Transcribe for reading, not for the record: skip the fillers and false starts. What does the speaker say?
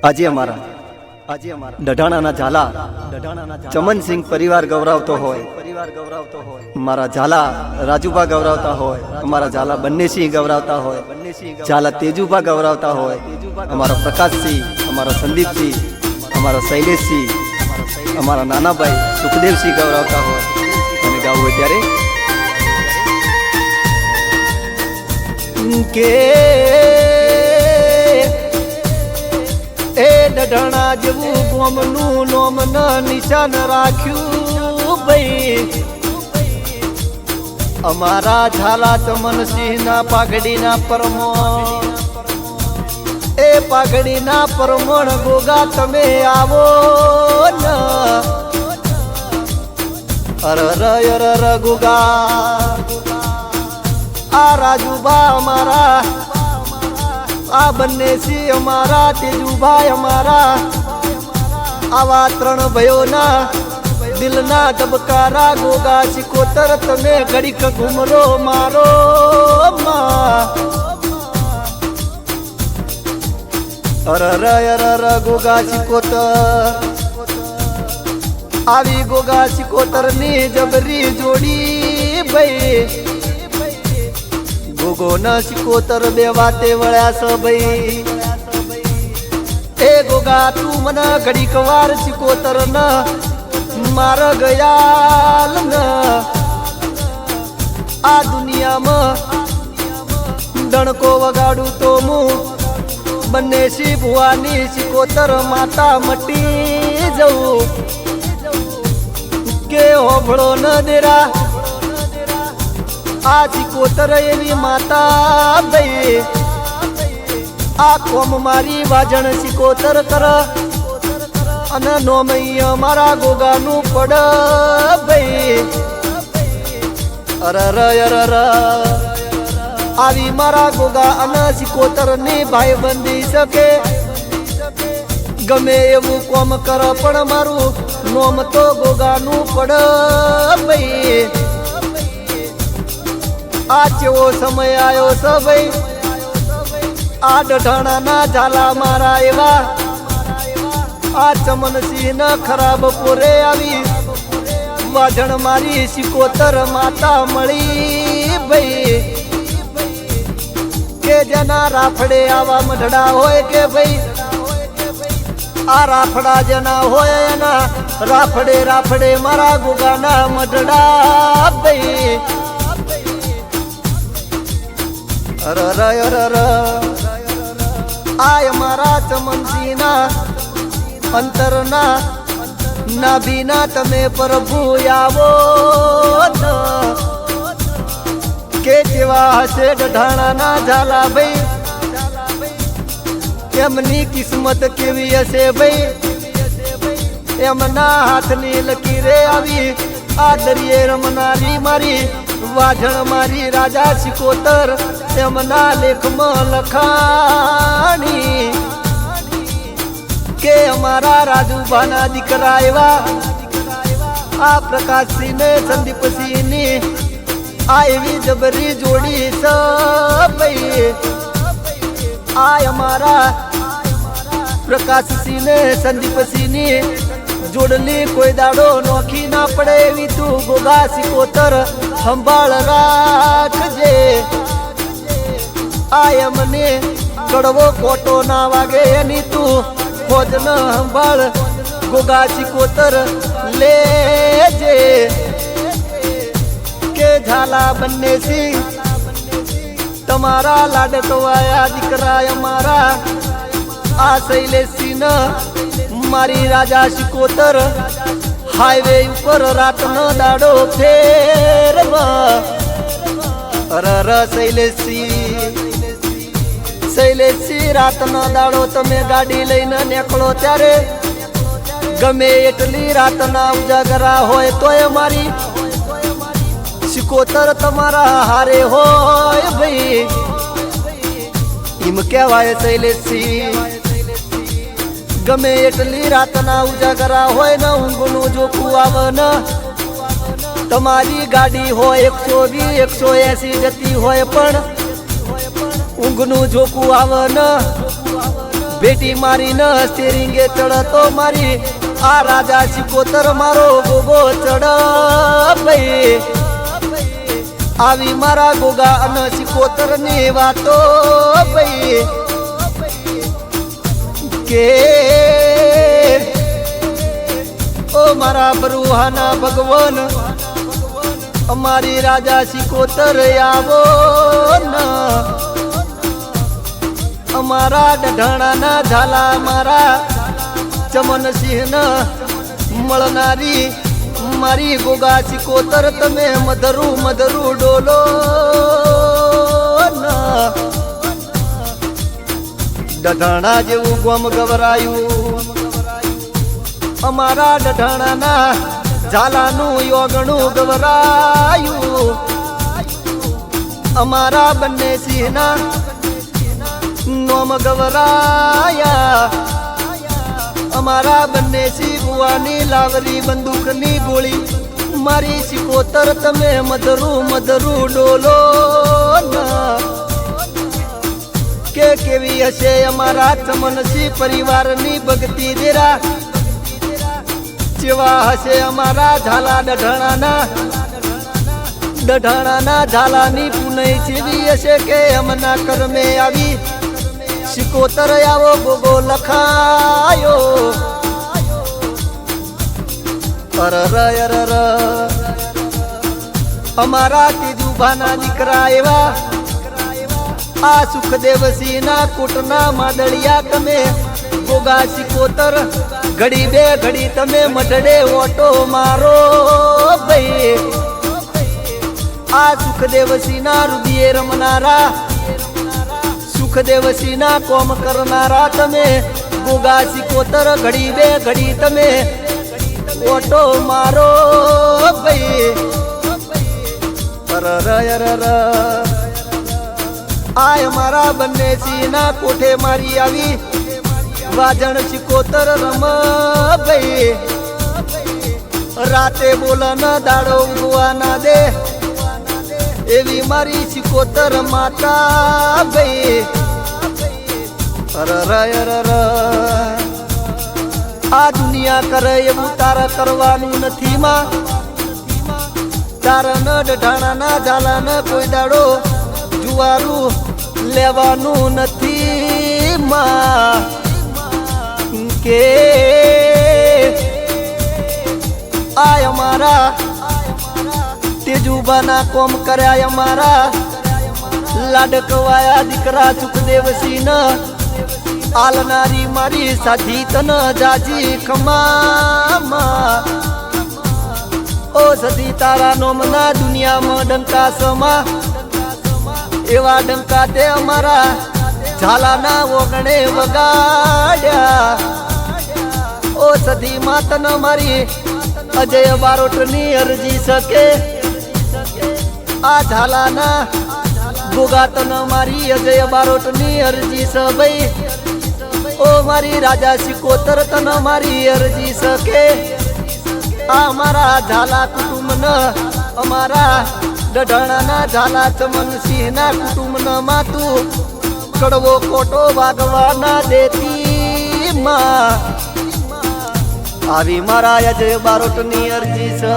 આજે અમારા ડઢાણાના ઝાલા ચમનસિંહ પરિવાર ગૌરવતો હોય, મારા ઝાલા રાજુભા ગૌરવતા હોય, અમારા ઝાલા બંનેસિંહ ગૌરવતા હોય, ઝાલા તેજુભા ગૌરવતા હોય, અમારા પ્રકાશસિંહ, અમારા સંદીપસિંહ, અમારા શૈલેષસિંહ, અમારા નાનાભાઈ સુખદેવસિંહ ગૌરવતા હોય અને ગાવું હોય ત્યારે કે એ ડઢાણા જેવું ગોમનું નોમ ન નિશાન રાખ્યું ભાઈ અમારા ઝાલા ચમનસિંહના પાઘડીના પરમોણ એ પાઘડીના પરમોણ ગોગા તમે આવો ન અરર ગોગા આ રાજુભા અમારા આ બંને સિંહ અમારા તેજુભાઈ અમારા આવા ત્રણ ભયોના દિલના ધબકારા ગોગા સિકોતર તમે ઘડીક ઘુમરો મારો અરર ગોગા સિકોતર આવી ગોગા સિકોતર ની જબરી જોડી ભાઈ ગોગો ન સિકોતર બે વાતે વળ્યા છે ભાઈ એ ગોગા તું મને ઘડીક વાર સિકોતર ન માર ગયાલ ન આ દુનિયામાં ડણકો વગાડું તો હું બંને સી ભુવાની સિકોતર માતા મટી જવું કે હોભળો ન દેરા આ સિકોતર એવી માતા ભાઈ આ કોમ મારી વાજણ સિકોતર કર અને નોમૈયા મારા ગોગાનું પડ ભાઈ અરર આવી મારા ગોગા અને સિકોતર ની ભાઈ બંધી શકે ગમે એવું કોમ કર પણ મારું નોમ તો ગોગાનું પડ ભાઈ આ જેવો સમય આવ્યો છે ભાઈ આ ડઢાણાના ઝાલા મારા એવા આ ચમનસિંહ ન ખરાબ પોરે આવી વાજણ મારી સિકોતર માતા મળી ભાઈ કે જેના રાફડે આવા મઢડા હોય કે ભાઈ આ રાફડા જેના હોય એના રાફડે રાફડે મારા ગોગાના મઢડા ભાઈ અરર આય મારા ચમનસિંહના અંતરના નાભીના તમે પ્રભુ આવો કે જેવા હશે ડઢાણાના ઝાલા ભાઈ એમની કિસ્મત કેવી હશે ભાઈ એમના હાથની લકીરે આવી આ દરિયે રમનારી મારી વાજણ મારી રાજા સિકોતર એમના લેખમાં લખાણી કે અમારા રાજુભાના દીકરા એવા આ પ્રકાશસિંહ ને સંદીપસિંહ ની આ એવી જબરી જોડી છે ભાઈ આ અમારા પ્રકાશસિંહ ને સંદીપસિંહ ની જોડલી કોઈ દાડો નોખી ના પડે એવી તું ગોગા સિકોતર સંભાળ રાખજે આ એમને કડવો કોટો ના વાગે એની તું ખોજ ન સંભાળ ગોગા સિકોતર લેજે કે ઝાલા બંને સિંહ તમારા લાડકવાયા દીકરા અમારા આ શૈલેષસિંહ ન મારી રાજા સિકોતર હાઈવે ઉપર રાતનો દાડો ફેરવા અરર શૈલેષસિંહ રાતનો દાડો તમે ગાડી લઈને નીકળો ત્યારે ગમે એટલી રાતના ઉજાગરા હોય તોય મારી સિકોતર તમારા હારે હોય ભાઈ એમ કહેવાય શૈલેષસિંહ ગમે એટલી રાતના ઉજાગરા હોય ને ઊંઘનું જોખું આવે ને તમારી ગાડી હોય 120 180 જતી હોય પણ ઊંઘનું જોખું આવે ને બેટી મારી ન સ્ટેરિંગે ચડતો મારી આ રાજા સિકોતર મારો ગોગો ચડ ભાઈ આવી મારા ગોગા અને સિકોતર ની વાતો ભાઈ કે ઓ મારા બરુહાના ભગવાન અમારી રાજા સિકોતર આવો ના અમારા ડઢાણાના ઝાલા મારા ચમનસિંહ મળનારી મારી ગોગા સિકોતર તમે મધરું મધરું ડોલો ના ડઢાણા જેવું ગોમ ગવરાયું અમારા ડઢાણાના ઝાલાનું યોગણું ગવરાયું અમારા બંને સિંહના નોમ ગવરાયા અમારા બંને સિંહ બુવાની લાવરી બંદૂકની ગોળી મારી સિકોતર તમે મધરું મધરું ડોલો ના કે કેવી હશે અમારા ચમનસિંહ પરિવારની ભક્તિ દેરા જેવા હશે અમારા ઝાલા ડઢાણાના ઝાલાની પુનઈ જેવી હશે કે અમના કર્મે આવી સિકોતર આવો ગોગો લખાયો અરર અમારા તીજુભાના દીકરા એવા આ સુખદેવસિંહના કોટના માદળિયા તમે ગોગા સિકોતર ઘડી બે ઘડી તમે મઢડે ઓટો મારો ભાઈ આ સુખદેવસિંહના રુદિયે રમનારા સુખદેવસિંહના કોમ કરનારા તમે ગોગા સિકોતર ઘડી બે ઘડી તમે ઓટો મારો ભાઈ અરર આય મારા બંને સિંહના કોઠે મારી આવી વાજણ સિકોતર રમ ભાઈ રાતે બોલન દાડો ઉગવા ના દે એવી મારી સિકોતર માતા ભાઈ અરર આ દુનિયા કરે એવું તારા કરવાનું નથી માં તારા ન ડઢાણાના ઝાલાને કોઈ દાડો જુવારું લેવાનું નથી માં કે આય અમારા તેજુબાના કોમ કર્યા અમારા લાડકવાયા દીકરા સુખદેવસિંહ આલનારી મારી સાધી તન જાજી ખમામાં ઓ સધી તારા નોમના દુનિયામાં ડંકા સમા એવા ડંકા તે અમારા ઝાલાના ઓગણે વગાડ્યા ઓ સધી માતન મારી અજય બારોટની અરજી શકે આ ઝાલાના ગોગાતન મારી અજય બારોટની અરજી સ ભાઈ ઓ મારી રાજા સિકોતર તન મારી અરજી શકે આ અમારા ઝાલા કુટુંબન અમારા ડઢાણાના ઝાલા ચમનસિંહના કુટુંબના માતું કડવો કોટો વાગવાના દેતી માં આવી મારા અજય બારોટની અરજી છે।